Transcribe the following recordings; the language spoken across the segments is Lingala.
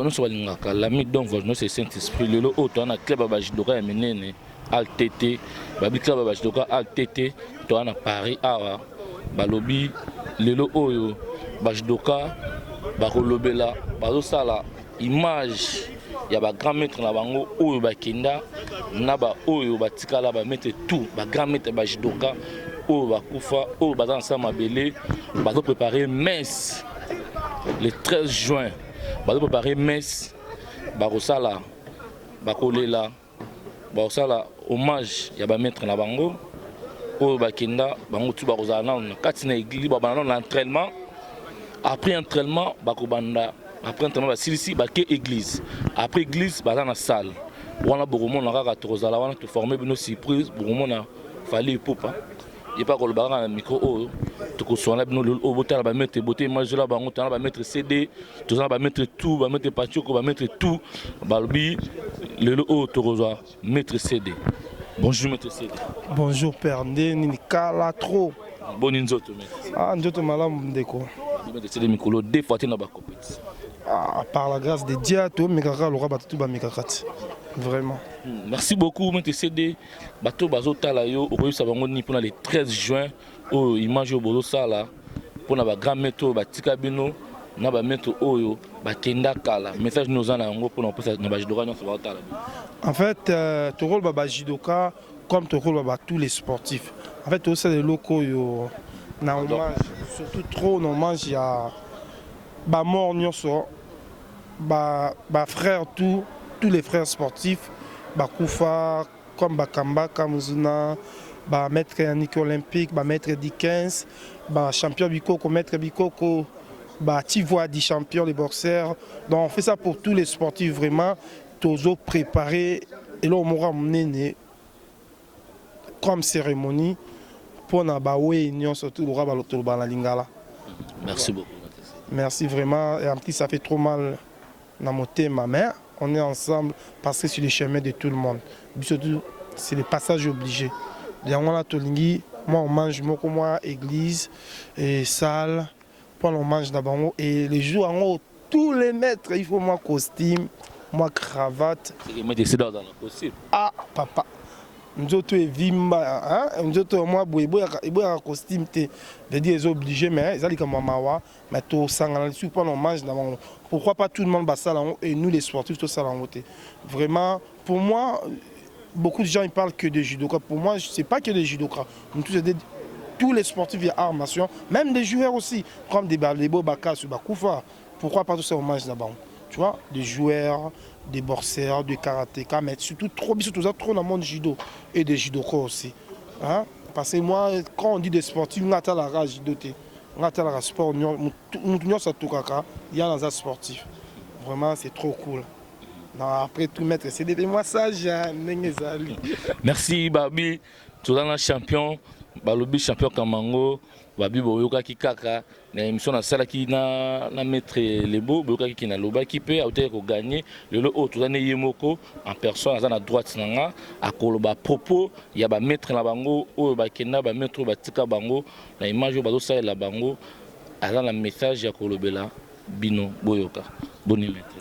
nous balingaka l'ami donc nous c'est Saint-Esprit le auto na club ba judoka ya menene ALTT babi club ba judoka ALTT to na Paris awa balobi lelo oyo ba judoka ba kolobela bazo sala image ya ba grand maître na bango oyo bakenda na ba oyo batikala ba mettre tout ba grand maître ba judoka oyo bakufa oyo baza ensemble mabele bazo préparer messe le 13 juin bazo préparer messe bakosala bakolela bakosala hommage ya ba maître na bango oyo bakenda bango tu bakozala na kati na église babana na entraînement après entraînement bakobanda après entraînement basilisi bake église après église baza na salle wana bokomona kaka tokozala wana to former bino surprise bokomona fali popa et pas kolobaka na micro oyo tokoswana bino oyo botala ba mettre boté image la bango tana ba mettre CD tozana ba mettre tout ba mettre pachoko ba mettre tout balobi lelo oyo tokozwa mettre CD. Bonjour maître CD. Bonjour père Ndeni kala trop. Boni nzoto maître. Ah nzoto malamu ndeko. Maître CD mikolo deux fois na ba compétition. Ah par la grâce de Dieu to mekaka lora batu ba mekakati. Vraiment. Merci beaucoup maître CD. Bato bazotala yo okoyisa bango ni pona le 13 juin oyo image yo bozo sala pona ba grand maître batika bino na ba maître oyo bakenda kala message nous en yango pona opesa na ba judoka nyonso bazotala. En fait ton rôle baba judoka comme ton rôle baba tous les sportifs. En fait aussi les locaux yo na hommage surtout trop no hommage ya ba mort nyonso ba frère tous les frères sportifs bakufa comme Bakamba Kamuzuna ba maître Yannick olympique ba maître Dickens ba champion Bikoko maître Bikoko ba Tivois di champion les boxeurs. Donc on fait ça pour tous les sportifs vraiment toujours préparés et là on m'aura mené comme cérémonie pour na ba union surtout le raba la lingala. Merci beaucoup. Merci vraiment et en plus ça fait trop mal dans mon thème ma mère. On est ensemble parce que c'est le chemin de tout le monde. Surtout, c'est le passage obligé. Moi, on mange moi, église et salle. Puis on mange d'abord. Et les jours en haut, tous les maîtres, il faut moi costume, moi cravate. Ah, papa. Nous autres, vimba, nous autres, moi, boy, costume, veut dire ils obligés, mais ils allaient comme maman, mais tout ça, on mange d'abord. Pourquoi pas tout le monde ça et nous les sportifs tout ça en côté. Vraiment pour moi beaucoup de gens ils parlent que de judoka. Pour moi c'est pas que des judokas. Tous les sportifs il y a arts martiaux, même des joueurs aussi comme des balebo bakas ou bakufa. Pourquoi pas tout ça hommage d'abord. Tu vois, des joueurs, des boxeurs, des karatéka, mais surtout trop dans le monde judo et des judokas aussi. Hein? Parce que moi quand on dit des sportifs, on a la rage judoté. On a le sport, il y a un sportif. Vraiment, c'est trop cool. Non, après tout mettre, c'est des massages. Merci, Babi. Tu es un champion. Balobi champion Kamango. Babi Boyoka Kikaka. Na émission na sala qui na mettre les beaux. Boyoka qui na loba qui peut autant gagner. Le lot tu as né Yemoko en personne à droite nanga. À Koloba propos. Il y a ba mettre la bango. Ou ba kenda ba mettre ba tika bango. Na image bazo sa la bango. Alors le message ya Kolobela Bino Boyoka. Boni maître.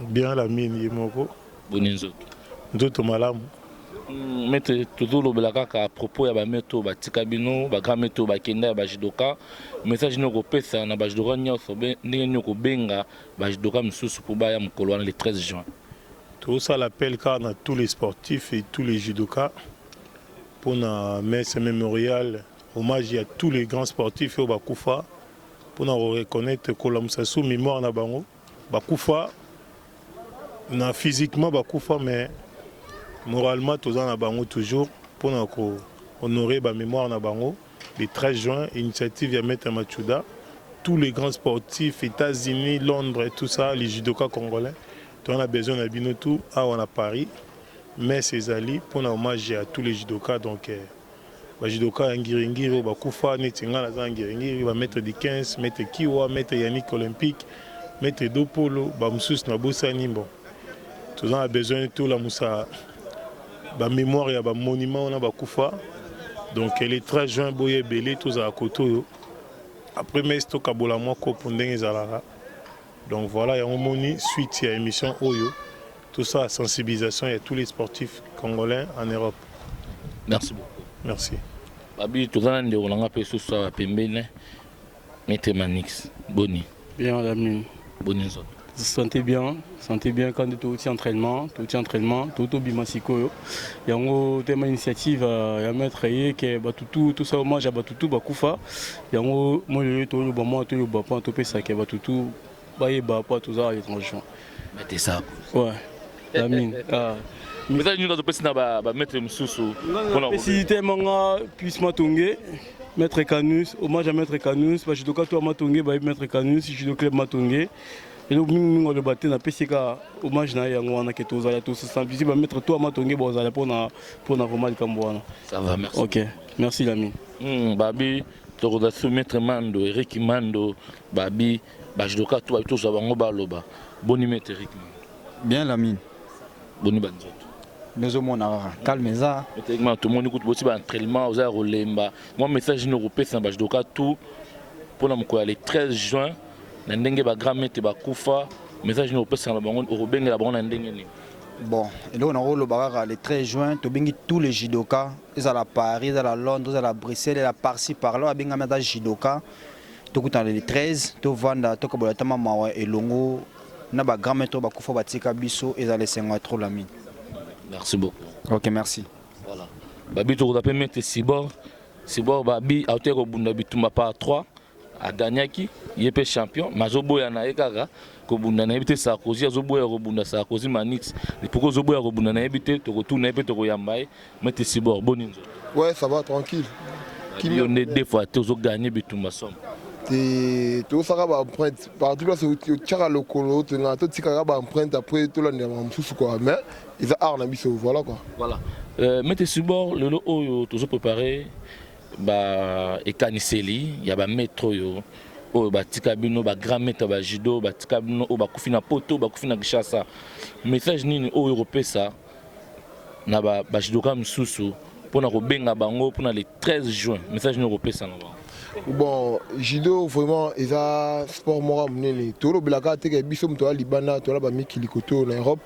Bien la mine Yemoko. Boni nzoto. Nzoto malamu. Maître toujours le belaka à propos ya ba mettre ba tika bino ba grand mettre ba kenda ba judoka. Message no ko pesa na ba judoka nyonso ndenge nyoko benga ba judoka msusu pour ba ya mokolo le 13 juin. Tout ça l'appel car à tous les sportifs et tous les judokas pour na messe mémorial hommage à tous les grands sportifs au Bakufa. Pour nous reconnaître que l'Amsassou mémoire na bango bakufa na physiquement bakufa mais moralement tous na bango toujours pour nous honorer ba mémoire na bango le 13 juin initiative ya Maître Machuda tous les grands sportifs États-Unis Londres et tout ça les judokas congolais on a besoin de bino tout à Paris mais ces alliés pour un hommage à tous les judokas donc bajudoka ngiri bakufa netinga na ngiri ba mettre di 15 mettre Kiwa mettre Yannick olympique mettre Dopolo ba musus na bosani bon tous on a besoin de tout la musa ba mémoire ya ba monument na bakufa donc les 13 juin boye belé tous à koto après mais to kabola moko pour ndenge zalaka Donc voilà, il y a un moni suite à l'émission Oyo. Tout ça à sensibilisation, il y a tous les sportifs congolais en Europe. Merci beaucoup. Merci. Babi, tu as dit que tu as pembene, Maître Manix. Boni. Bien, l'ami. Boni. Sentez bien quand tu es entraînement, tout bimasiko. Il y a une initiative à mettre tout ça hommage à Batutu Bakufa. Il y a un moyen de tout ça à l'étranger. Mettez ça. Ouais. L'ami. Mais ça, nous avons mettre Moussou. Spécialité manga puisse m'attendre. Maître Canus, hommage à Maître Canus, parce que je dois m'attendre, Maître Canus, je dois club m'attendre. Et donc, nous avons battu dans PCK, hommage à Yangoana qui est aux aléas, tout ça. Puis, mettre toi m'attendre pour la vraiment de Cambouana. Ça va, merci. Ok, merci l'ami. Babi, tu as soumis Maître Mando, Eric Mando, Babi, je dois tout tout ça, Baloba. Boni Maître Eric Mando. Bien l'ami. Boni Banzot. Nous avons calme ça. Tout le monde écoute aussi l'entraînement aux Arolemba. Moi, message européen, c'est je dois tout pour le 13 juin. Ndenge ba grand mette ba kufa message européen c'est la bango Robeng la bango ndenge ni. Bon, et là on a le bagarre le 13 juin, to bengi tous les judokas, ils à la Paris, ils à la Londres, ils à la Bruxelles, la par-ci par-là, benga meta judoka. To kuta le 13, to vanda to kobola tama mawa elongo na ba grand mette ba kufa ba tika biso ils à les 5 trop la mine. Merci beaucoup. OK, merci. Voilà. Babi to ko mettre Sibor Babi a été robunda bitumba par 3 a gagné qui il est champion mazoboya na ekaka ko bunda na ebité Sarkozy azoboya robunda Sarkozy Manix et pourquoi zoboya robunda na ebité to retourner pe to yambaye mettre Sibor boninzo. Ouais, ça va tranquille. Qui on est deux fois tu as gagné bitumba somme. Et tout ça va empreinte partout là c'est tu tira le colo tu na tout tika va empreinte après tout là ndamsusu quoi mais ils a arna biso voilà quoi. Voilà. Mettre Sibor le oyo toujours préparé ba ekaniseli ya ba metro yo o ba tikabino ba grand maître ba judo ba tikabino o ba kufina poto ba kufina gishasa message nini o européen ça na ba judoka msusu pona ko benga bango pona le 13 juin message nini européen ça na ba. Bon judo vraiment ils a sport moral munene to lo belaka te ke biso mto libanda to la ba mikili koto na Europe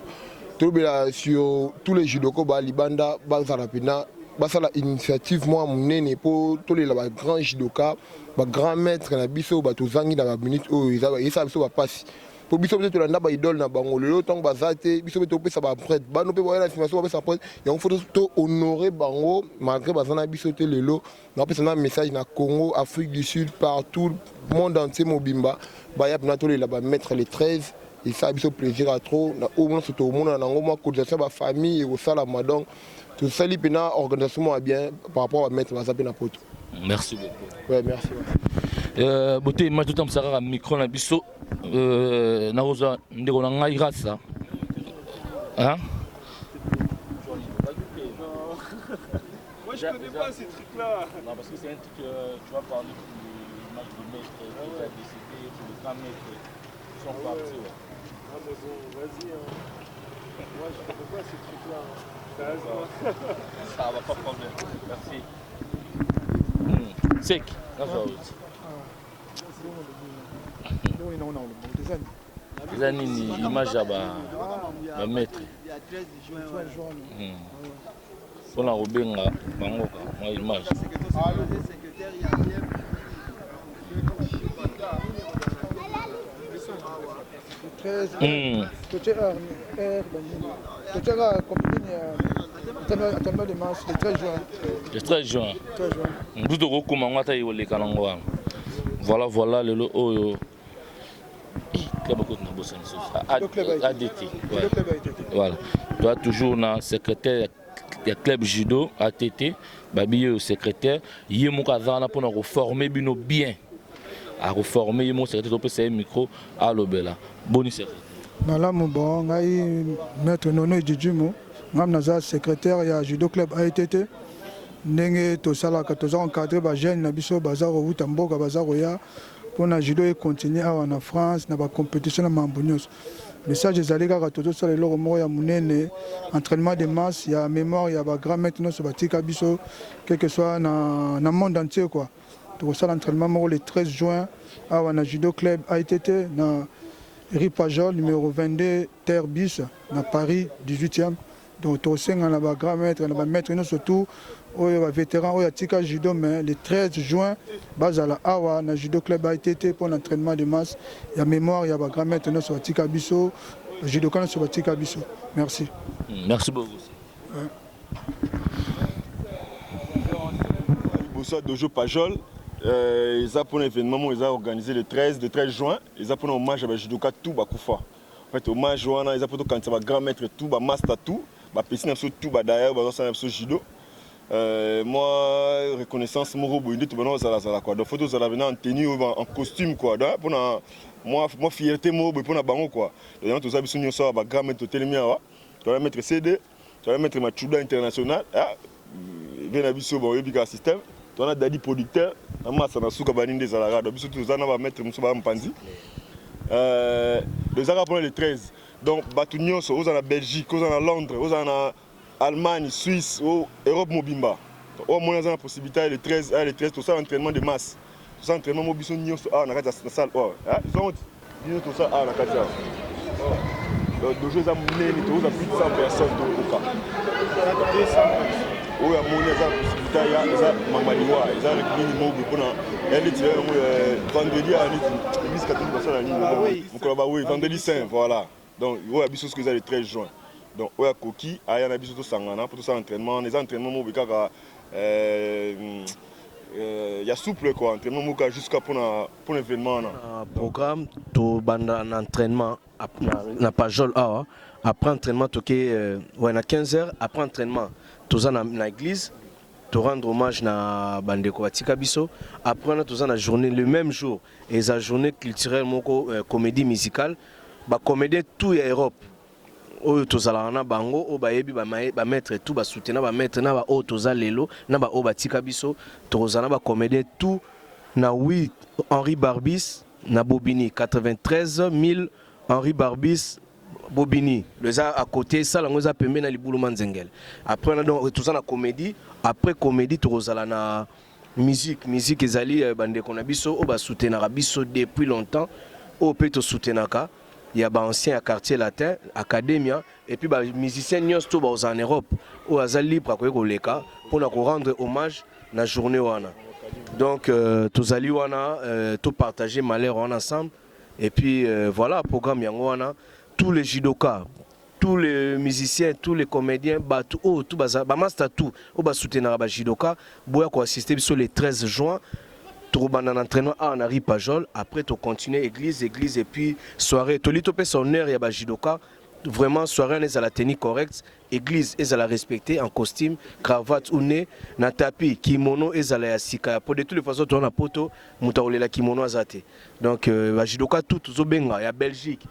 to lo bela sur tous les judoko ba libanda ba za rapina. C'est l'initiative moi munene pour tous les grands judoka ba grand maître na biso ba tozangi na ba minute o ça biso ba passe pour biso peut-être la ba idole na bango le temps ba zate biso peut pesa ba prêtre ba no pe ba la simation ba pesa prêtre il faut to honorer bango malgré ba zana biso te lelo na pesa na message na Congo Afrique du Sud partout le monde entier mobimba ba ya na to les ba mettre les 13 et ça biso plaisir à trop na au moins surtout au monde na ngoma cotisation ba famille et au sala madon. Tout ça, l'organisation est bien par rapport à mettre la na poto. Merci beaucoup. Ouais, merci. Beauté, moi tout le temps, ça a un micro na biso. Na rosa, ndeko na ngai rasa. Hein? Moi je connais pas ces trucs-là. Non, parce que c'est un truc, tu vas parler du match de maître qui a décidé, le grand maître, ils sont partis. Ah mais bon, vas-y. Moi je connais pas ces trucs-là. Ça va pas de problème. Merci. Sec. Les années, l'image à mettre. On a Robenga, Bangoka, moi image. Le 13 juin. Voilà le oyo. ADT. Voilà. Toi toujours na secrétaire du club judo ATT, babi au secrétaire, yemo kazana pour nous reformer bino bien. À reformer yemo secrétaire pour c'est micro à l'obela. Boni secrétaire. Malamu bon, ngai maître Nono Djidjumo, ngam naza secrétaire ya judo club ATT. Ndenge to sala ka toza encadrer ba jeune na biso bazaro wuta mboka bazaro ya pona judo et continuer en France na ba compétition na mambonyos. Message ezali kaka tozo sala eloko moko ya munene entraînement de masse ya mémoire ya ba grand maître no so batika biso quel que soit na monde entier quoi. To sala entraînement moko le 13 juin awa na judo club ATT na rue Pajol, numéro 22, Terre Bis, à Paris, 18e. Donc, on a un grand maître, on a un maître, surtout, un vétéran, un tika judo, mais le 13 juin, base à la Awa, na judo club AITT pour l'entraînement de masse. Il y a mémoire, il y a un grand maître, sur la tika biso, judokan sur la tika biso. Merci. Merci beaucoup. Bossa Dojo Pajol, ils ont pour un événement, ils ont organisé le 13 juin, ils ont pour un hommage à Judoka tout Bakoufa. En fait, hommage à ils ont pour quand ça va grand maître tout, ba master tout, ba piscine tout, ba d'ailleurs, ba ça judo. Moi, reconnaissance, mon robot, il est tout bon, ça là quoi. Donc photo ça venir en tenue en costume quoi. Donc pour moi fierté mon robot pour na bango quoi. Donc tout ça biso ça ba grand maître télémia wa. Tu vas mettre CD, tu vas mettre Machuda international. Ah, bien abisso bon yebika système. Tu as dadi producteur, na massa na suka baninde za la radio. Biso tout ça na va mettre muso ba mpanzi. Les Arabes le 13. Donc batu nyonso aux en Belgique, aux en Londres, aux en Allemagne, Suisse, Europe Mobimba. Au moins, on a la possibilité le 13, tout ça entraînement de masse. Tout ça entraînement mobilisation on a la salle. Ils ont dit tout ça à la Katia. Donc, je vais amener plus de 100 personnes au cas. Il y a la possibilité, il y a Mamaliwa, il y a le minimum pour vendredi saint, voilà. Donc, il y a des choses que vous avez le 13 juin. Donc, il y a Koki, il y a tout ça pour tout entraînement. Les entraînements, il y a souple quoi, entraînement jusqu'à pour l'événement. Programme, tout un entraînement na Pajol awa. Après entraînement, ouais, à 15h, après entraînement, tout ça dans l'église, tout rendre hommage na Bandeko Batika Biso. Après, tout ça la journée, le même jour, et la journée culturelle, comédie musicale, comédie tout Europe. Oyo tozala na bango o bayebi ba mettre tout ba soutenir ba mettre na ba o toza lelo na ba o batika biso tozala ba comédien tout na 8 Henri Barbis na Bobini 93 000 Henri Barbis Bobini les à côté ça lango za pembe na libulu manzengel après na donc tozala na comédie après comédie tozala na musique ezali bande kona biso o ba soutenir biso depuis longtemps o pe to soutenaka. Il y a des anciens quartier latin, académia, et puis des musiciens en Europe, où ils sont libres pour rendre hommage à la journée. Donc, tous allés tout partager malheur ensemble. Et puis voilà, programme Yangwana, tous les judokas, tous les musiciens, tous les comédiens, tout master tout, au soutenir les judokas, pour assister sur le 13 juin. Tu vas dans l'entraînement à Henri Pajol, après tu continues église et puis soirée. Tu lis son heure, il y a Jidoka. Vraiment, soirée, on est à la tenue correcte. Église, est à la respecter en costume, cravate ou nez, na tapis, kimono, est à la sika. Pour de toutes les façons, tu as un poto, tu as la kimono azate. Donc, Jidoka, tout, Zobenga, il y a Belgique,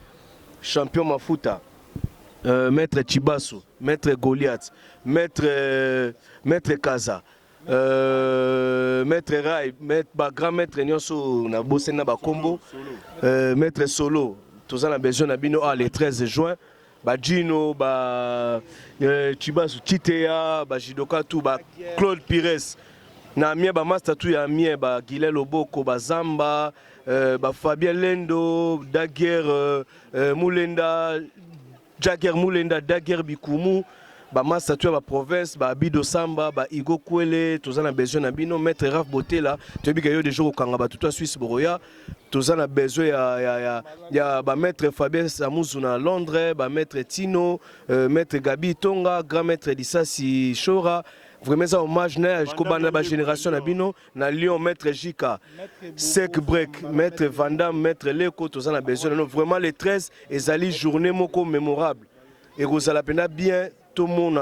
champion Mafuta, maître Chibasu, maître Goliath, maître Kaza. Maître Rai, grand maître Nyonso na Bosena Bakombo, maître Solo, tous en a besoin d'abino le 13 juin, Gino, Chibasu, Chitea, Jidoka tout, Claude Pires, na mie master tout ya mie Guilel Oboko, Zamba, Fabien Lendo, Daguerre Moulenda, Jagger Moulenda, Daguerre Bikumu. Master tu as province, Bido Samba, Igo Kwele, tous en a besoin d'abino, maître Raf Botela, tu as vu qu'il y a des jours au Kangaba, tout à Suisse Boroya, tous en a besoin, il y a maître Fabien Samouzuna à Londres, maître Tino, maître Gabi Tonga, grand maître Dissasi Chora. Vraiment ça hommage jusqu'au bas de la génération d'abino, na Lyon maître Jika, Sek Break, maître Vandam, maître Leko, tous en a besoin. Vraiment les 13 et ali journée moko mémorable. Et vous allez bien tout le monde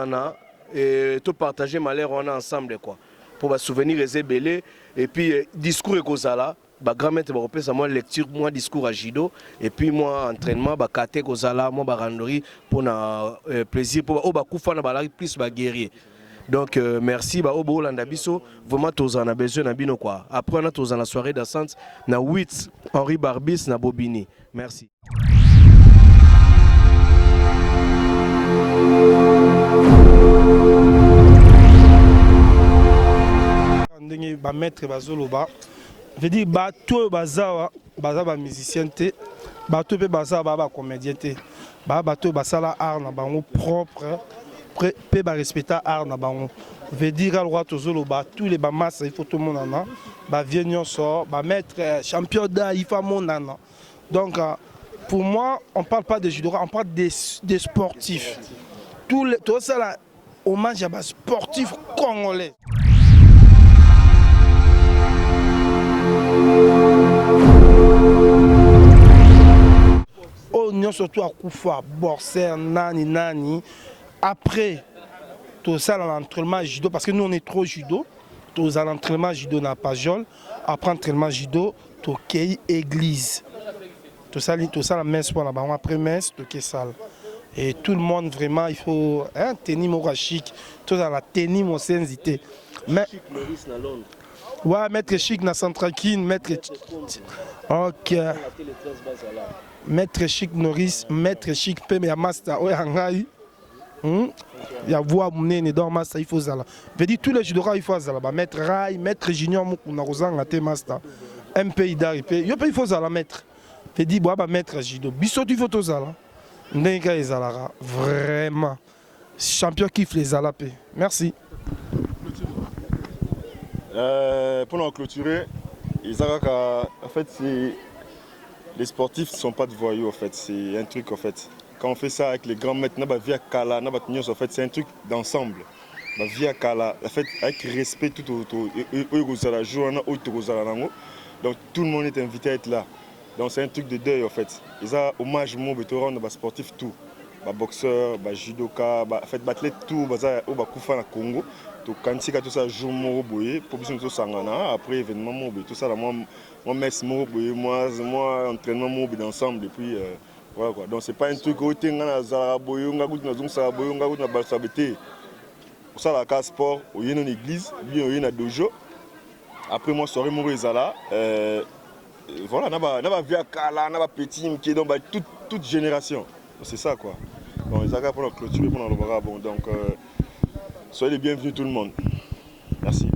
et tout partager malheur on a ensemble quoi. Pour va souvenir les ébélés et puis discours et Gozala, grand maître européen ça moi lecture moi discours à Jido et puis moi entraînement kate Gozala moi randori pour na plaisir pour au bakufa na balari plus guerrier. Donc merci au Landa Biso vraiment tous en a besoin na bino quoi. Après on a tous en la soirée dansante na 8 Henri Barbis na Bobini. Merci. Ndenge ba maître bazoloba veut dire ba to bazawa baza ba musicien te bato mpe baza baa bacomédien te baa bato basala art na bango propre mpe barespecta art na bango veut dire alwa tozoloba tous les bamasa il faut tomonana bavie nyonso bamettre champion da il faut amonana donc pour moi on parle pas de judoka on parle des sportifs tozosala hommage à basportif congolais. Oignon surtout à Koufa, Borser, Nani. Après, tout ça dans l'entraînement judo, parce que nous on est trop judo, tout ça l'entraînement judo n'a pas jol, après l'entraînement judo, tout qui église. Tout ça la messe pour là-bas, après messe, tout qui salle. Et tout le monde vraiment, il faut tenir mon chic, tout ça la tenir mon sensité. Mais ouais, maître chic na Centrakine, maître OK. Maître chic Norris, maître chic Peme ya master ouais hangai. Ya voix munene dans master il faut ça là. Veut dire tous les judokas il faut ça là, maître Rai, maître Junior mukuna kozanga te master. MP idari pe. Yo pe il faut ça là maître. Veut dire bois maître judo. Biso tu faut ça là. Ndeka ezalara vraiment champion kiffe les alapé. Merci. Pour nous clôturer, en fait, les sportifs ne sont pas de voyous, en fait. C'est un truc, en fait. Quand on fait ça avec les grands maîtres, en fait, c'est un truc d'ensemble. Via Kala, en fait, avec respect tout autour. Donc tout le monde est invité à être là. Donc c'est un truc de deuil, en fait. Ils ont hommage au rendre les sportifs tout. Les boxeurs, les judokas, en fait, les athlètes tout, au Koufa na Congo. Quand tout ça joue mon boye pour bien tout sangana après événement mon tout ça moi messe mon boye moi entraînement mon boye ensemble et puis voilà quoi. Donc c'est pas un truc où tu ngana za boye nga gout na zum sa boye nga gout na balsa bete pour ça la cas sport au yeno église bien au yena dojo après moi soirée mon ezala voilà na ba via kala na ba petit qui donc toute génération c'est ça quoi. Bon les gars pour la clôturer pour le bon donc soyez les bienvenus tout le monde. Merci.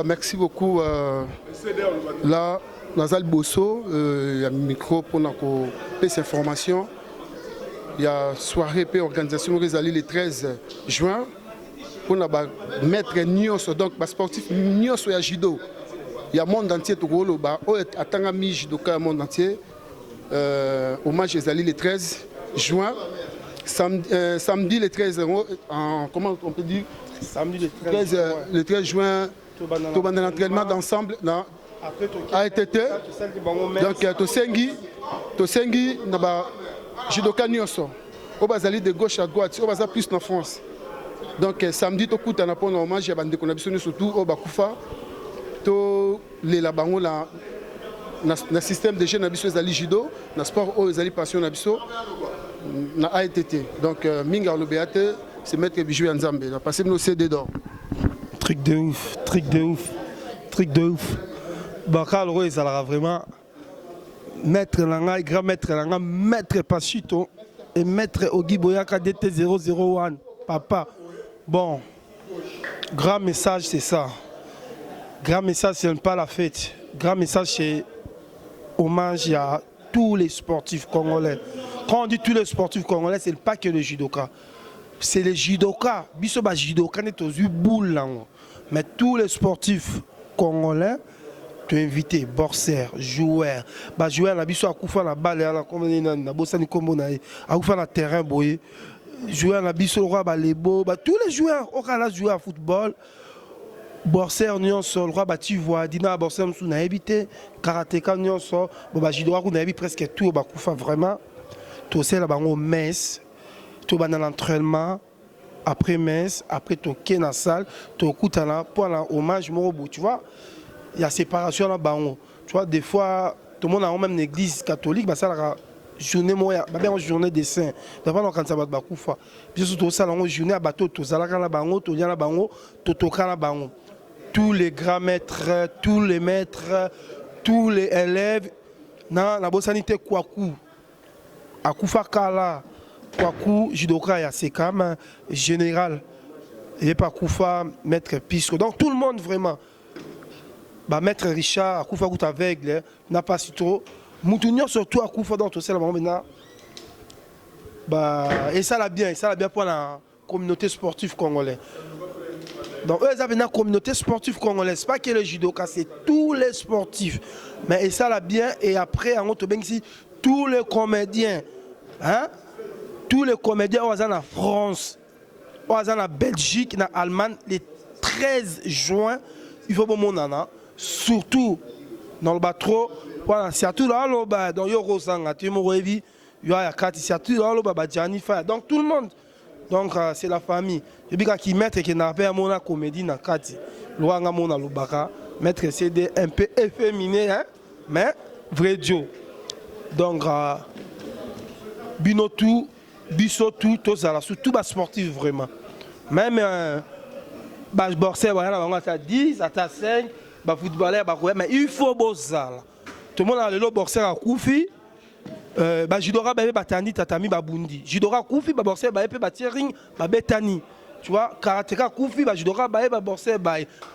merci beaucoup. Là, Nazal Bosso, il y a un micro pour nous ces informations. Il y a soirée et organisation Rizali le 13 juin pour nous mettre Nyos, donc sportif Nyos et judo. Il y a le monde entier qui est attend mi judoka monde entier. Hommage Rizali le 13 juin. Samedi le 13 comment on peut dire? Samedi le 13 juin, tout le entraînement d'ensemble a été donc Tosengi naba judoka nyonso au bazali de gauche à droite au bazali plus en France. Donc samedi to kuta na pona hommage ya bande konabisoni surtout au bakufa to les la bango la na système de jeunes abisso zali judo na sport au zali passion abisso na ATT. Donc minga lo beate c'est maître Bijou Nzambe. On a passé nos CD d'or. Truc de ouf, truc de ouf, truc de ouf. Bakal Roy, ça sera vraiment maître Langa, grand maître Langa, maître Pachito et maître Ogi Boyaka DT 001. Papa. Bon, grand message, c'est ça. Grand message, c'est pas la fête. Grand message, c'est hommage à tous les sportifs congolais. Quand on dit tous les sportifs congolais, c'est pas que le judoka. C'est les judokas, bisoba judoka n'est aux boule. Mais tous les sportifs congolais, tu es invité, boxeurs, joueurs, joueurs na biso akufa na balle na comme na bosani kombo na akufa na terrain boye, joueurs na biso roi balebo, tous les joueurs au kala jouer à football, boxeurs nyonso roi bati voix dina boxeurs sou na éviter, karatéka nyonso, judoka ku na éviter presque tout bakufa vraiment. Tout c'est là bango messe. Tu vas dans l'entraînement, après messe, après tu es dans la salle, tu écoutes pour l'hommage, tu vois, il y a séparation là-bas. Tu vois, des fois, tout le monde a même une église catholique, ça a une journée de saint. D'abord, quand ça va être Koufa. Puis surtout, ça a une journée à bateau, tu tous les grands maîtres, tous les maîtres, tous les élèves, dans la bossanité Kwaku, à Koufa Kala. Kwaku, judoka, c'est quand même général. Et pas Koufa, maître Pisco. Donc tout le monde vraiment. Maître Richard, Koufa Kouta aveugle, n'a pas si trop. Moutounion surtout à Koufa dans tout ça maintenant. Et ça l'a bien pour la communauté sportive congolaise. Donc eux, ils avaient une communauté sportive congolaise. Ce n'est pas que les judokas, c'est tous les sportifs. Mais et ça l'a bien. Et après, en autre tous les comédiens. Hein? Tous les comédiens au en France, au en Belgique, en Allemagne, le 13 juin, il faut que mon nana, surtout dans le bateau, voilà, surtout là, dans le Rosanga, tu m'aurais vu, il y a Kati, surtout là, donc tout le monde, donc c'est la famille. Je dis qu'il maître qui n'a pas mon comédie dans Kati, l'ouanga mon alubaka, maître CD un peu efféminé, hein, mais vrai Joe. Donc, Binotou. Biso tout ça surtout bas sportif vraiment même boxeur à 10 à 5 footballeur mais il faut bosala tout le monde a le boxeur à Koufi judora batani tatami babundi judora Koufi boxeur ring betani tu vois karatéka Koufi judora boxeur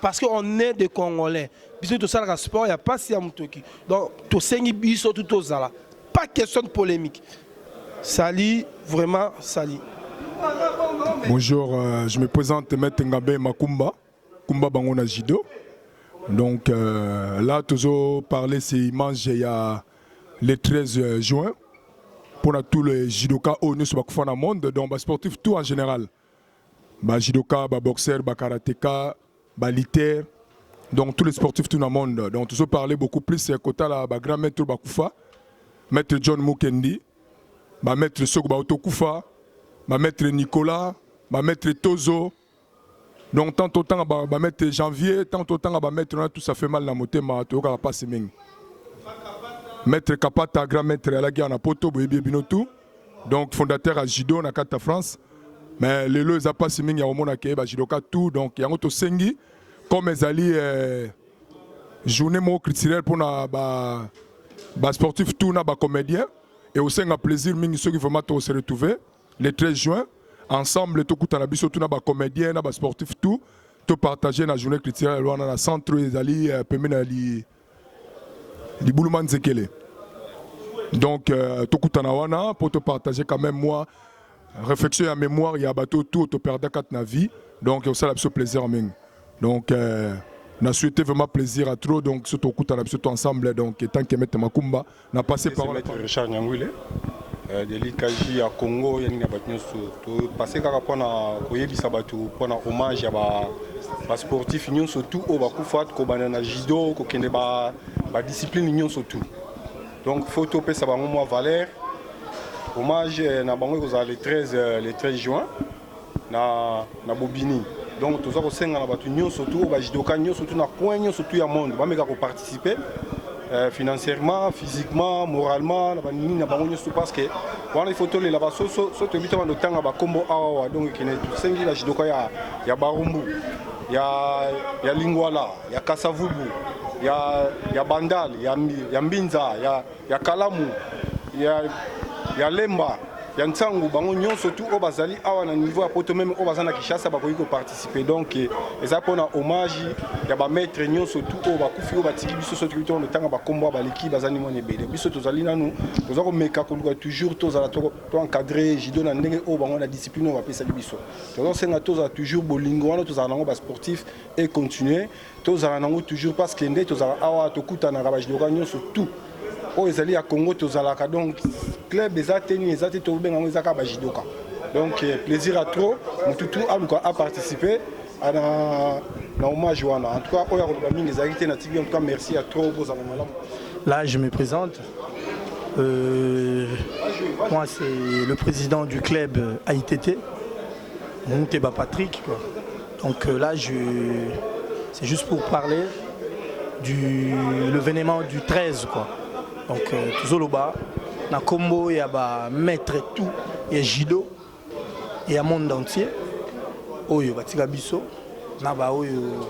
parce qu'on est des Congolais biso tout ça le sport il y a pas si à mutoki donc to sengi biso tout ça là pas question de polémique. Sali, vraiment Sali. Bonjour, je me présente Maître Ngabe Makumba, Kumba Bangona Jido. Donc là, toujours parler, c'est immense, il y a le 13 juin pour tous les judokas au monde, donc sportifs tout en général. Judoka, boxeur, karatéka, litaire, donc tous les sportifs tout dans le monde. Donc toujours parler beaucoup plus, c'est côté la grand maître Bakoufa, Maître John Mukendi. Maître Sogba Otokoufa, Maître Nicolas, Maître Tozo. Donc, tant autant, Maître Janvier, tant autant, Maître tout ça fait mal dans mon thème, tu vas pas se mener. Maître Kapata, grand maître à la guerre, Poto, Binotou. Donc, fondateur à Jido, na Kata France. Mais les lois, ils n'ont pas se mener, il y a au monde qui est Jidoka tout. Donc, il y a un autre Sengi, comme ils allaient journée culturelle pour les sportifs, tout, les comédiens. Et aussi un plaisir, ceux qui vont se retrouver le 13 juin, ensemble, tout le monde, tous les comédiens, les sportifs, tout. to partager la journée culturelle dans le centre ezali pembeni li Boulouman Zekele. Donc to kutana wana pour te partager quand même moi réflexion à mémoire il y a bateau tout to perdre quatre na vie. Donc ça la plaisir même. Donc n'a souhaité vraiment plaisir à trop donc surtout kutana surtout ensemble donc tant que mettre makumba n'a passé par maître Richard Nyangwile de l'IKJ à Congo yani na batnyoso to passer kaka pona koyebisa batu pona hommage ya ba sportif nyonso tout o bakufat ko banana judo ko kende ba discipline nyonso tout. Donc photo pesa bango moi Valère hommage na bango ko le 13 juin na Bobini. Donc tout ça ko senga na batu nyonso tout ba judoka nyonso tout na coin nyonso tout ya monde ba meka ko participer financièrement, physiquement, moralement na banini na bango nyonso parce que wana photo les là-bas so to bitama no tanga ba kombo awa donc kene tout sengi la judoka ya Barumbu ya Lingwala ya Kasavubu ya Bandal ya Mbinza ya Kalamu ya Lemba ya Ntangu bango nyonso tout o bazali awa na niveau ya poto même o bazana Kishasa bakoki ko participer donc eza pona hommage ya ba maître nyonso tout o bakufi o batiki biso so tout no tanga ba kombo ba liki bazani mone bele biso tozali nanu toza ko meka ko toujours tozala to encadrer jido na ndenge o bango na discipline o ba pesa biso toza senga tozala toujours bolingo wana tozala nango ba sportif et continuer tozala nango toujours parce que ndé tozala awa tokuta na rabage de nyonso tout o ezali ya Congo tozalaka donc club ezateni ezati to benga ezaka ba jidoka donc plaisir à trop mututu a participé na hommage wana en tout cas oya ko ba mingi ezali na TV en tout cas merci à trop pour malamu. Là je me présente moi c'est le président du club AITT Mouteba Patrick quoi. Donc là c'est juste pour parler du l'événement du 13 quoi. Donc Zoloba, na combo il y a maître tout, il y a judo, il y a monde entier. Oyo batika biso, na ba oyo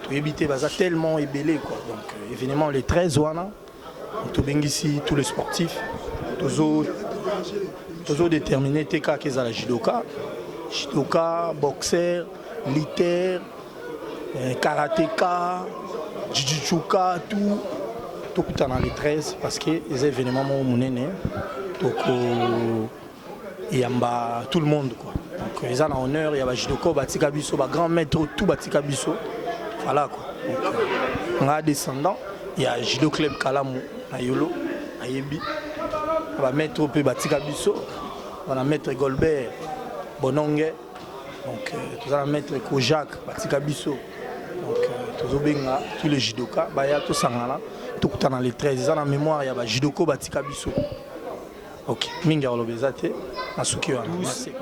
to éviter baza tellement ébélé quoi. Donc événement les 13 wana, to bengisi tous les sportifs, tozo déterminer teka keza la judoka, boxeur, lutteur, karatéka, jiu-jitsuka tout. Tout dans les 13 parce que les événements monene donc il y a tout le monde quoi. Donc ils ont honneur il y a jidoko batika biso ba grand maître tout batika biso voilà quoi. Donc on a descendant il y a judo club Kalamu na Yolo ayebi ba maître pe batika biso on a maître Golbert Bononge donc tout ça maître Kojak batika biso donc tozobenga tous les judoka ba ya to sangala tout dans les 13 ans en mémoire il y a jidoko batika biso. OK minga olobezate asuki wana.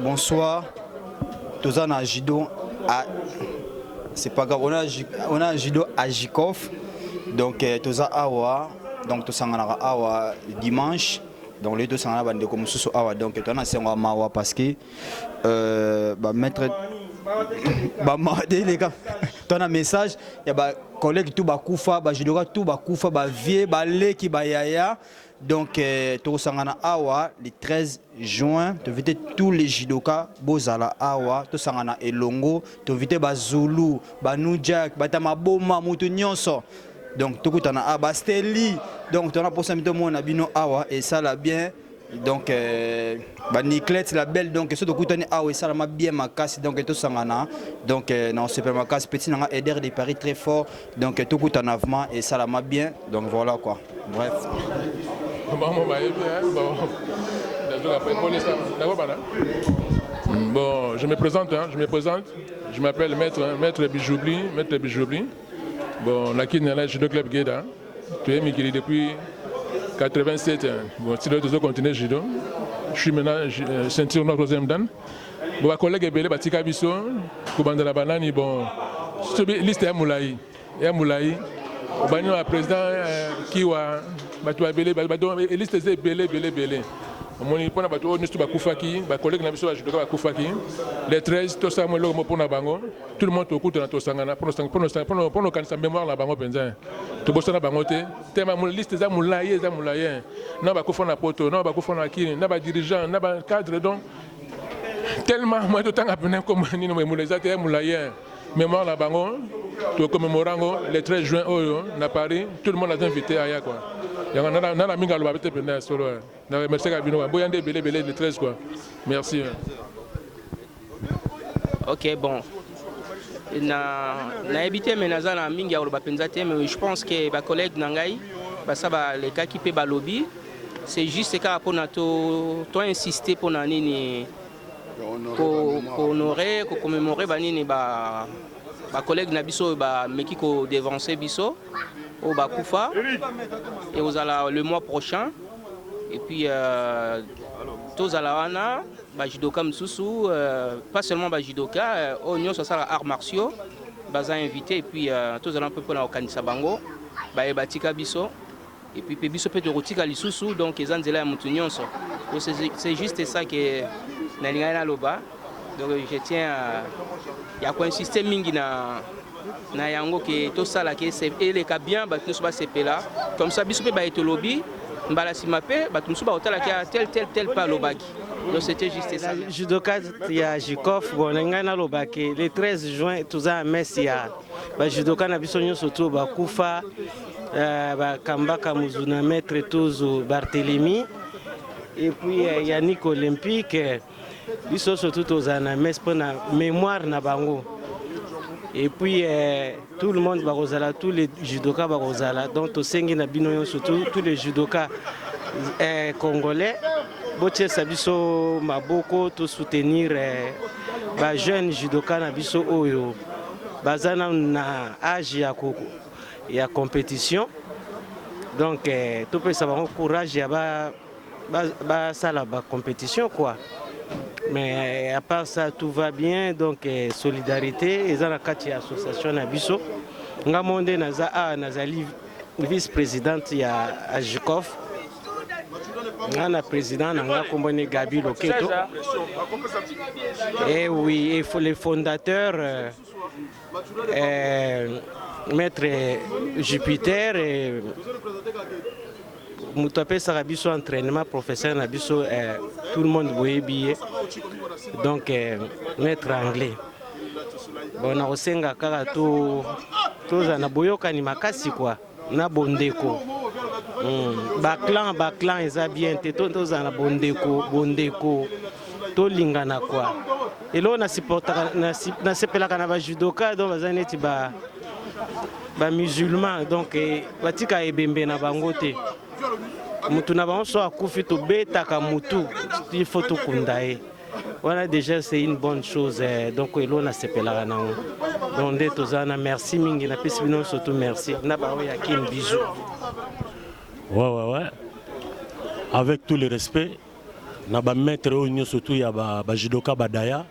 Bonsoir. Toza na judo à c'est pas grave on a judo à Jikov donc toza awa donc to sangana awa dimanche donc les deux sangana bande comme sous awa donc tona senga mawa parce que ba mettre ba marder les gars ton message il y a ba collègue tout ba kufa ba judoka tout ba kufa ba vie ba leki ba yaya donc to sangana awa le 13 juin to vite tous les judoka bozala awa to sangana elongo to vite ba zulu ba nujak ba tamaboma mutu nyonso donc to kutana aba steli donc to na posa mito mona bino awa et ça la bien. Donc ba Niclette la belle donc ce que tu as ça m'a bien ma casse donc tout sangana donc non c'est pas ma casse petit n'a aider de Paris très fort donc tout coûte en avant et ça m'a bien donc voilà quoi bref bon je me présente je m'appelle maître Bijoubli bon la qui là judo club Gueda tu es migré depuis 87 ans. Bon, si le dozo continue judo, je suis maintenant ceinture noire troisième dan. Bon, ma collègue est belé, batika biso, kubanda la banane, bon, liste est moulaï, bani le président kiwa, batua belé, liste est belé. Mon ipona bato on est bakufaki, ba collègue na biso judo bakufaki. Les 13 to ça mo lo mo pona bango, tout le monde au coûte na to sangana pour nos kanisa mémoire la bango penza. To bosana bango te ma liste za moulaye na bakufa na poto, na bakufa na kini, na ba dirigeant, na ba cadre donc tellement moi to tanga pena comme ni no moulaye te moulaye. mémoire la bango, to commémorango le 13 juin à Paris, tout le monde a invité à ya quoi. Il y a un ami qui a été pénal solo. Merci Gabino. Boyande belé belé le 13 quoi. Merci. OK, bon. Na habité menaza na mingi ya bapenza te, mais je pense que ba collègue nangai ba ça ba les cas qui peut ba lobby, c'est juste que pour to insister pour na nini pour honorer, pour commémorer ba nini ba collègue na biso ba meki ko devancer biso au Bakoufa et aux ala le mois prochain et puis tous alawana ba judoka msusu pas seulement ba judoka oignon ça sera arts martiaux baza invité et puis tous ala un peu pour la okanisa bango ba ebatika biso et puis biso peut rotika lisusu donc ezanzela ya mutu nyonso donc c'est juste ça que na linga na loba donc je tiens à insister mingi na yango que tout ça là que c'est et les cas bien ba tous ba sepela comme ça biso pe ba etolobi mbala simape ba tous ba hôtel qui tel pas lobaki. Donc c'était juste ça. Judoka ya Jikof bon ngana lobaki le 13 juin tuza mesi ya ba judoka na biso nyonso to ba kufa ba kambaka muzuna maître Tozo Barthélemy et puis Yannick Olympique biso surtout tozana mesi pour na mémoire na bango. Et puis tout le monde barozala, tous les judokas barozala, donc au Sengi na bino surtout tous les judokas congolais, boche sabiso maboko to soutenir ba jeunes judokas na biso oyo bazana na âge ya compétition. Donc tout peut savoir courage ya ba sala ba compétition quoi. Mais à part ça, tout va bien, donc solidarité, et dans la association Nabiso, Ngamonde Nazali, vice-présidente à Jikov, la présidente Nanga Kombone Gabi Loketo, et oui, et les fondateurs, Maître Jupiter et Moutapé Sarabiso entraînement professeur Nabiso tout le monde voyait billet donc maître anglais bon na osenga kaka to za boyoka ni makasi quoi na bondeko ba clan eza bien te to za na bondeko to lingana quoi et là na supporta na sepelaka na ba judoka donc bazaneti ba musulman donc batika ebembe na bango te mutu na bango so akufi to betaka mutu il faut to kundaye voilà déjà c'est une bonne chose donc elo na sepelaka nango donc nde tozana merci mingi na pesi bino surtout merci na bango ya kin bisou ouais avec tout le respect na ba maître oyo surtout ya ba judoka badaya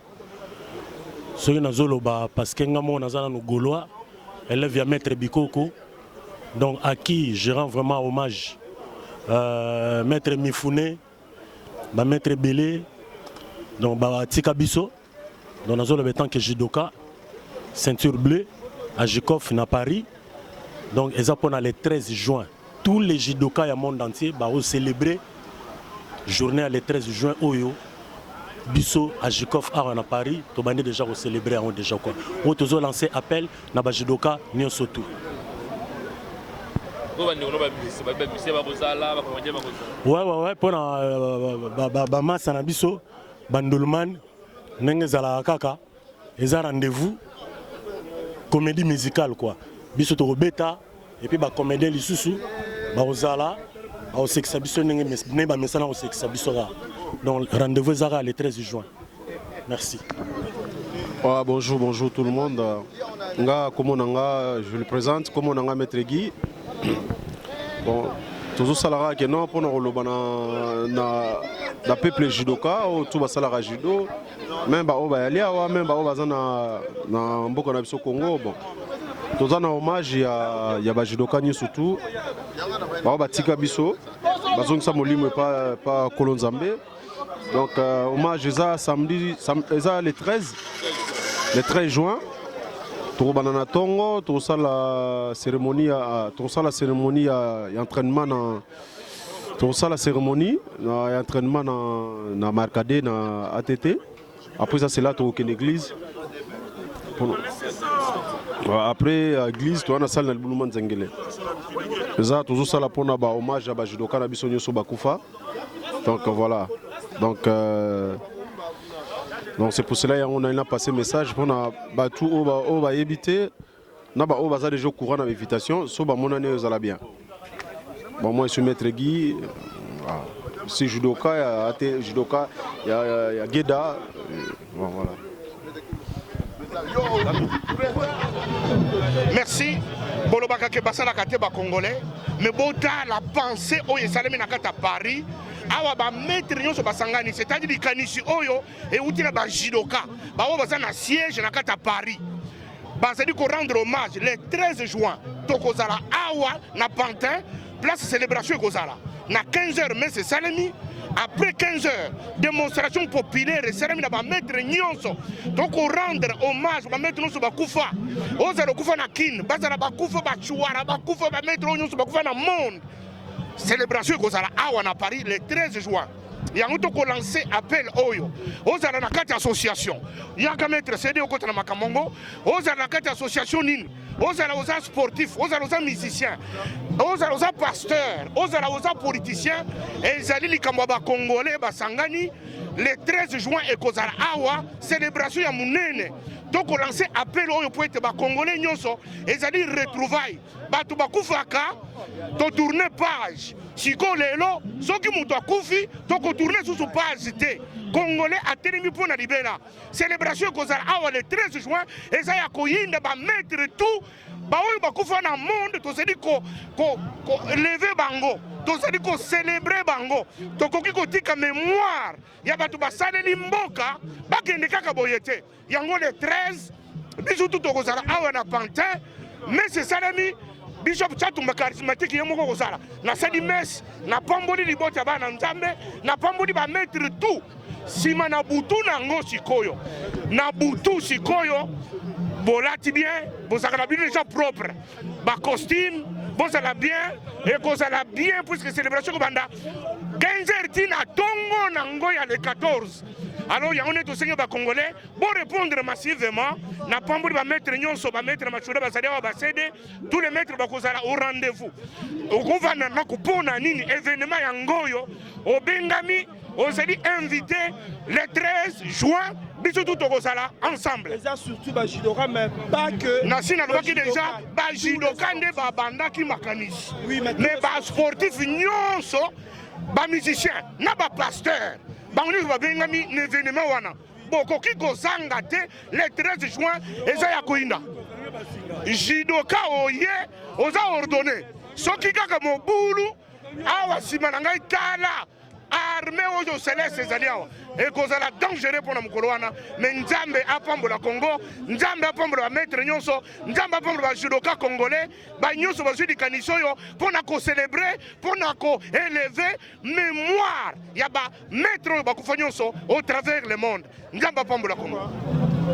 soki nazoloba parce que ngamo nazana no gaulois élève ya maître Bikoko donc à qui je rends vraiment hommage. Maître Mifune, maître Belé, donc Tika Bisso, dans la zone de temps que judoka, ceinture bleue, à Jikov, à Paris. Donc, ils ont le 13 juin. Tous les judokas du monde entier vont célébrer la journée le 13 juin. Oyo, Bisso, à Jikov, à Paris, tout le monde déjà célébrer déjà quoi. On a lancé appel à les judokas, nous surtout. Ouais, pour la masse na biso, Bandolman, Nengezala Kaka, ils ont rendez-vous, comédie musicale quoi. Biso to beta, et puis comédien Lissusu, Baozala, au Sexabiso, Neba Messana au Sexabiso. Donc rendez-vous Zara le 13 juin. Merci. Ouais, bonjour tout le monde. Je le présente, comme on a Maître Guy. Bon, tout ça là que non pour nous na peuple judoka ou tout ça là judo même ba o ba ali awa même ba o baza na mboka na biso Congo bon tout ça na hommage ya ba judoka ni surtout ba o batika biso bazong sa molimo pas Kolonzambe donc hommage ça samedi ça le 13 juin. Tout banana tongo, tout ça la cérémonie d'entraînement, tout ça la cérémonie d'entraînement na Marcadé na ATT. Après ça c'est là tout l'église. après église to na salle na libulu manzengele eza toujours ça la pona ba hommage à ba judoka na biso nyoso bakufa donc voilà donc c'est pour cela qu'on a passé message pour na tout au ba éviter na ba o baza déjà au courant na invitation so ba monane aux ala bien bon moi je suis maître Guy si judoka ya judoka ya Geda bon voilà. Merci. Bolobaka ke basala kate ba congolais mais bota la pensée oyo esalemi na kata Paris awa ba maître nyonso basangani c'est-à-dire likanisi oyo e utina ba judoka ba o baza na siège na kata Paris bazali ko rendre hommage le 13 juin tokozala awa na Pantin place célébration ekozala na 15h mais c'est salemi. Après 15 heures, démonstration populaire, cérémonie de maître Nyonso. Donc on rendre hommage à maître Nyonso Bakufa. Oza Bakufa na kin, bazala Bakufa Bachuara, Bakufa maître Nyonso Bakufa na monde. Célébration kozala awa na Paris le 13 juin. Yango to ko lancer appel oyo. Oza na kati association. Yaka maître CD au côté na Makamongo. Oza na kati association nini. Oza sportif, oza musicien. Oza pasteur, oza politicien, et zali likamwa ba congolais basangani le 13 juin et kozala awa célébration ya munene. Donc on lance appel oyo pour être ba congolais nyonso et zali retrouvailles. Batu bakufaka to tourner page. Siko lelo soki mutu akufi to ko tourner sur page te. Congolais a telemi pour na libera. Célébration kozala awa le 13 juin et ça ya koyinda ba mettre tout ba oyo bakufa na monde to sedi ko lever bango to sedi ko célébrer bango to koki ko tika mémoire ya batu basaleli mboka bakende kaka boyete yango le 13 biso tout kozala awa na Pantin mais c'est salami Bishop Chatumba charismatique yemoko kozala na sadi messe na pamboli libota bana nzambe na pamboli ba mettre tout sima na butu nango sikoyo na butu sikoyo bolati bien, vous avez bien déjà propre, bas costume, vous avez bien, et vous avez bien, puisque célébration comme ça, 15h tina tongo nangoya le 14. Alors il y a un autre seigneur congolais, pour répondre massivement, n'a pas voulu mettre nyonso, mettre machura, basade, tous les maîtres bakosala au rendez-vous. Au gouvernement na kupona nini événement yangoyo, au Bengami, on a dit invité le 13 juin. Bisous tout au Rosala ensemble. Les surtout Bajidoka, mais pas que. Nassina qui déjà Bajidoka ne babanda qui makanis. Oui, mais bas sportif nyonso, bas musicien, na bas pasteur. Bangu ba bengami événement wana. Boko ki kozanga te le 13 juin eza ya koinda. Jidoka oye oza ordonné. Soki kaka mobulu awa simana ngai tala. Armée aux célestes aliawa et kozala dangereux pour mukolo wana mais nzambe apambola Congo nzambe apambola maître nyonso nzambe apambola judoka congolais ba nyonso bazwi dikaniso yo pona ko célébrer pona ko élever mémoire ya ba maître ba kufa nyonso au travers le monde nzambe apambola Congo.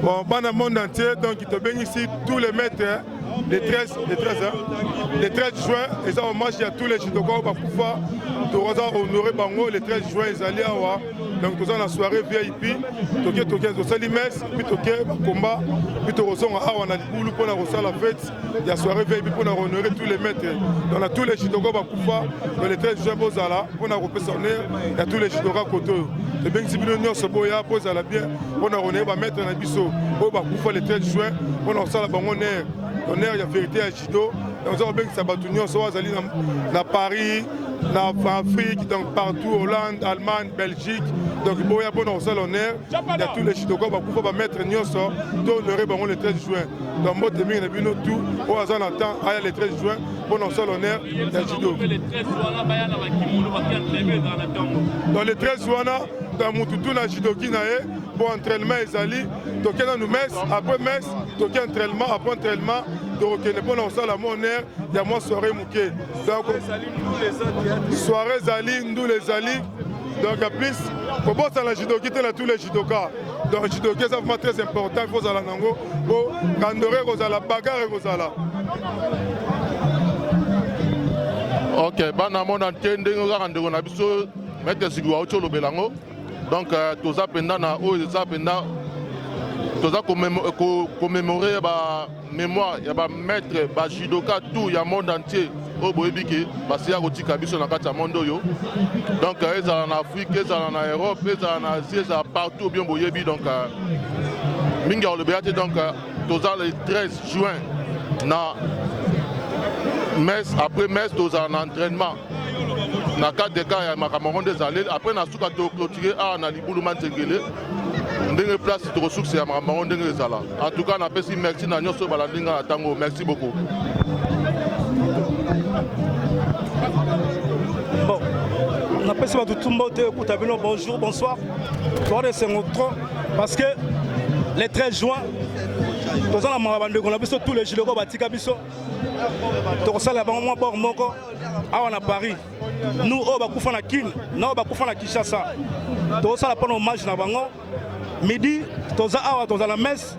Bon, dans le monde entier, donc il te bénit ici tous les maîtres, les 13 juin, et ça hommage à tous les judokas au Bakoufa, tu vas honorer Bango les 13 juin, ils allaient à donc tu as la soirée VIP, tu as Salimès, puis tu as combat, puis tu as la fête, il y a soirée VIP pour honorer tous les maîtres. Donc on a tous les judokas au Bakoufa, dans les 13 juin, pour il y a tous les judokas Koto. Les bien si nous sommes boya, pour ça bien, pour honorer les maîtres dans biso. Au Bakoufa le 13 juin, on a la honneur, il y a vérité à Jido. Nous avons bien que ça va dans Paris, dans Afrique, donc partout, Hollande, Allemagne, Belgique. Donc il y a bon honneur. Il y a tous les Jidokas qui vont mettre Nyonso, honorer le 13 juin. Donc moi, je vais tout, au hasard d'entendre, le 13 juin, bon honneur, il y a Jido. Dans le 13 juin, dans mon toutou, na Jidoki nae, pour entraînement ezali, toke na nous messe, après messe, toke entraînement, après entraînement, donc ne pas dans ça la honneur, il y a moi soirée mouké. Donc soirée zali, nous les zali, donc à plus, pour bosser la Jidoki, tu as tous les Jidokas. Donc Jidoki c'est vraiment très important, il faut aller nango, pour kandore kozala bagarre kozala. Ok, bana mon antenne, nous avons un abisso, mettre sigua au cholo belango. Donc, tout ça pendant na o ça pendant toza commémorer ba mémoire ya ba maître ba judoka tout ya monde entier au boyebi ke basi ya kotika biso na kati ya monde oyo donc ezala na Afrique ezala na Europe ezala na Asie ezala partout bien boyebi donc mingi olobeya te donc toza le 13 juin na messe après messe toza na entraînement na cadre de cas ya makambo ezali après na suka to clôturer a na libuluma nzengele ndenge place tokosuksi ya makambo ndenge ezala en tout cas napesi merci na nyonso balandinga na ntango merci beaucoup. Bon, on appelle ça tout le monde, bonjour, bonsoir. C'est notre parce que le 13 juin, tous les Giloko Batika Biso, tous les Moko, à Paris. Nous, on va couper la Kin, nous, on va couper la Kinshasa. Tous les gens hommage na bango. Midi, tous à la messe,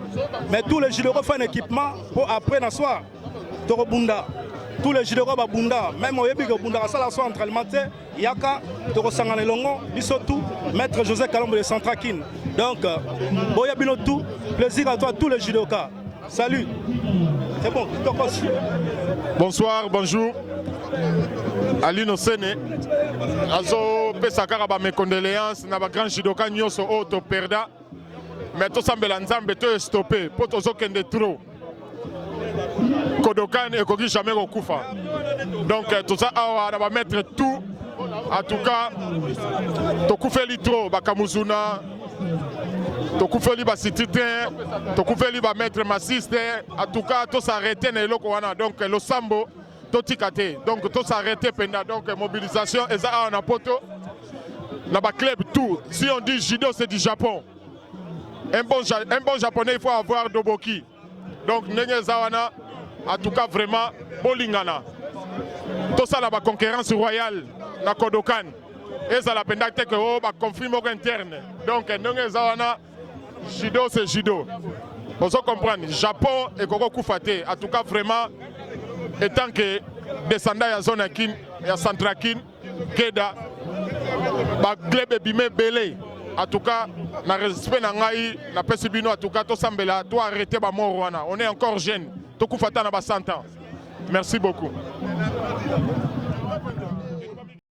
mais tous les Giloko font un équipement pour après la soir. Torobunda. Tous les Giloko Bunda, même au Yébi Bunda, ça la soit entraînement, Yaka, Torosangane Longo, Bisotou, Maître José Kalombo de Centrakin. Donc, Boyabino tout, plaisir à toi, tous les judokas. Salut. C'est bon, bonsoir, bonjour. Alino Sene. Azo Pesakara ba mes condoléances, na ba grand judoka nyoso auto perda. Mais tout semble l'ensemble to stoppé, pour tous aucun trop. Kodokan et Kogi jamais Kokufa. Donc tout ça, on va mettre tout. En tout cas, Tokoufé Litro, Bakamuzuna, Tokoufé Liba Cititin, Tokoufé Liba Maître Massiste. En tout cas, tout s'arrêter dans le Lokowana. Donc le Sambo, tout ticate. Donc tout s'arrêter pendant. Donc mobilisation, et ça, on a poto. Là bas club tout. Si on dit judo, c'est du Japon. Un bon japonais, il faut avoir Doboki. Donc, Zawana, en tout cas, vraiment, Bolingana. Tout ça, la concurrence royale, la Kodokan. Et ça, la pendacte que oh, conflit interne. Donc, Zawana, judo, c'est judo. On se comprend. Japon et Koko Koufate. En tout cas, vraiment, étant que descendant à zone Akin, à Centrakin, Keda, Club Ebime Belé. En tout cas, na respect na ngai, na pesibino en tout cas, to sambela, to arrêter ba mort wana. On est encore jeune. To kufata na ba 100 ans. Merci beaucoup.